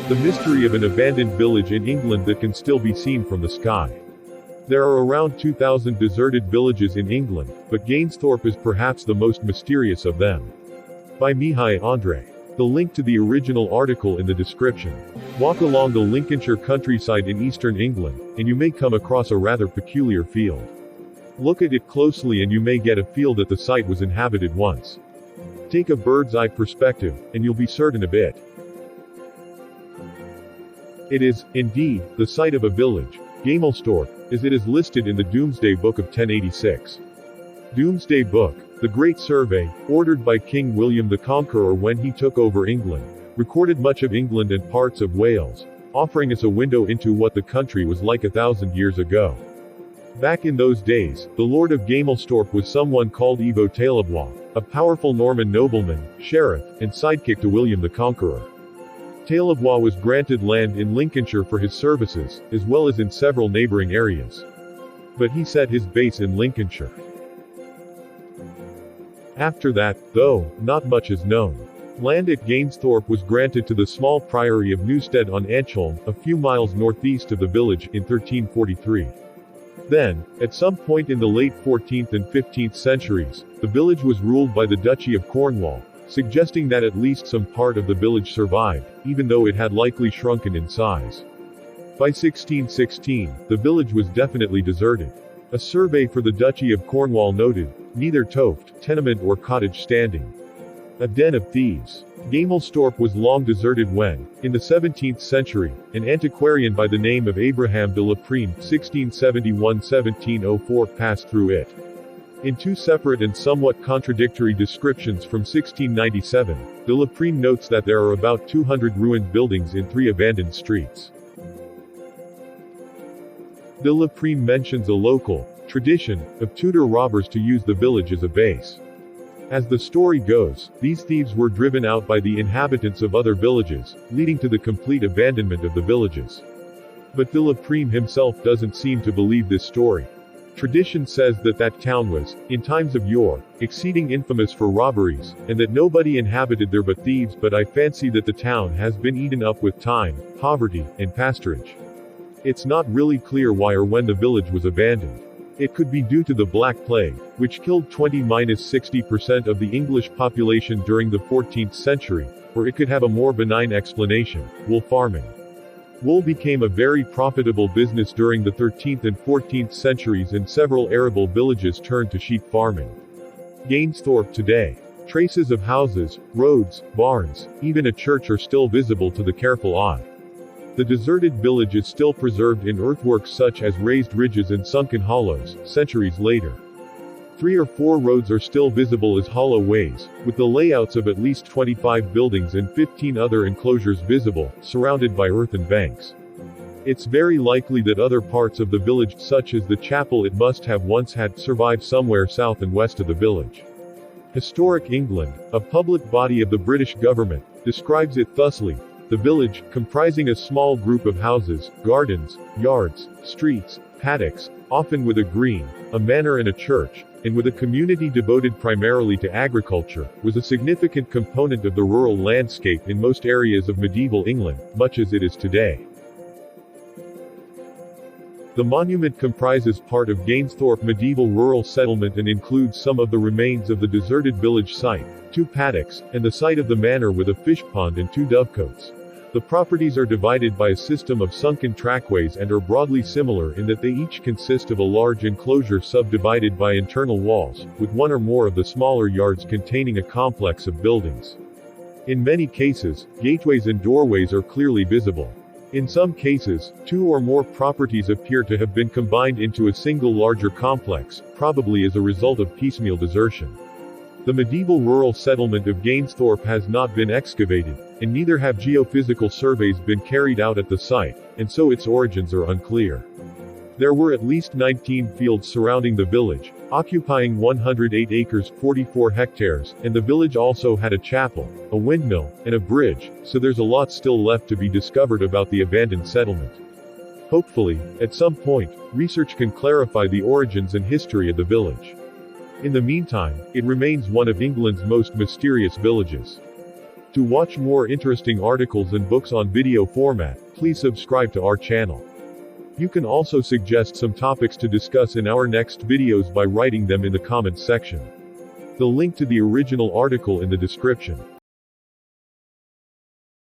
The mystery of an abandoned village in England that can still be seen from the sky. There are around 2,000 deserted villages in England, but Gainsthorpe is perhaps the most mysterious of them. By Mihai Andre. The link to the original article in the description. Walk along the Lincolnshire countryside in eastern England, and you may come across a rather peculiar field. Look at it closely and you may get a feel that the site was inhabited once. Take a bird's-eye perspective, and you'll be certain of it. It is, indeed, the site of a village, Gamelstorp, as it is listed in the Domesday Book of 1086. Domesday Book, the Great Survey, ordered by King William the Conqueror when he took over England, recorded much of England and parts of Wales, offering us a window into what the country was like 1,000 years ago. Back in those days, the Lord of Gamelstorp was someone called Ivo Tailebois, a powerful Norman nobleman, sheriff, and sidekick to William the Conqueror. Tailebois was granted land in Lincolnshire for his services, as well as in several neighboring areas. But he set his base in Lincolnshire. After that, though, not much is known. Land at Gainsthorpe was granted to the small priory of Newstead on Edgholm, a few miles northeast of the village, in 1343. Then, at some point in the late 14th and 15th centuries, the village was ruled by the Duchy of Cornwall, suggesting that at least some part of the village survived, even though it had likely shrunken in size. By 1616, the village was definitely deserted. A survey for the Duchy of Cornwall noted, neither toft, tenement or cottage standing. A den of thieves. Gamelstorp was long deserted when, in the 17th century, an antiquarian by the name of Abraham de la Prime (1671–1704) passed through it. In two separate and somewhat contradictory descriptions from 1697, de la Prime notes that there are about 200 ruined buildings in 3 abandoned streets. De la Prime mentions a local tradition of Tudor robbers to use the village as a base. As the story goes, these thieves were driven out by the inhabitants of other villages, leading to the complete abandonment of the villages. But de la Prime himself doesn't seem to believe this story. Tradition says that that town was, in times of yore, exceeding infamous for robberies, and that nobody inhabited there but thieves, but I fancy that the town has been eaten up with time, poverty, and pasturage. It's not really clear why or when the village was abandoned. It could be due to the Black Plague, which killed 20–60% of the English population during the 14th century, or it could have a more benign explanation, wool farming. Wool became a very profitable business during the 13th and 14th centuries and several arable villages turned to sheep farming. Gainsthorpe today. Traces of houses, roads, barns, even a church are still visible to the careful eye. The deserted village is still preserved in earthworks such as raised ridges and sunken hollows, centuries later. 3 or 4 roads are still visible as hollow ways, with the layouts of at least 25 buildings and 15 other enclosures visible, surrounded by earthen banks. It's very likely that other parts of the village, such as the chapel it must have once had, survive somewhere south and west of the village. Historic England, a public body of the British government, describes it thusly: the village, comprising a small group of houses, gardens, yards, streets, paddocks, often with a green, a manor and a church, and with a community devoted primarily to agriculture, was a significant component of the rural landscape in most areas of medieval England, much as it is today. The monument comprises part of Gainsthorpe medieval rural settlement and includes some of the remains of the deserted village site, 2 paddocks, and the site of the manor with a fish pond and 2 dovecotes. The properties are divided by a system of sunken trackways and are broadly similar in that they each consist of a large enclosure subdivided by internal walls, with 1 or more of the smaller yards containing a complex of buildings. In many cases, gateways and doorways are clearly visible. In some cases, 2 or more properties appear to have been combined into a single larger complex, probably as a result of piecemeal desertion. The medieval rural settlement of Gainsthorpe has not been excavated, and neither have geophysical surveys been carried out at the site, and so its origins are unclear. There were at least 19 fields surrounding the village, occupying 108 acres 44 hectares, and the village also had a chapel, a windmill, and a bridge, so there's a lot still left to be discovered about the abandoned settlement. Hopefully, at some point, research can clarify the origins and history of the village. In the meantime, it remains one of England's most mysterious villages. To watch more interesting articles and books on video format, please subscribe to our channel. You can also suggest some topics to discuss in our next videos by writing them in the comments section. The link to the original article in the description.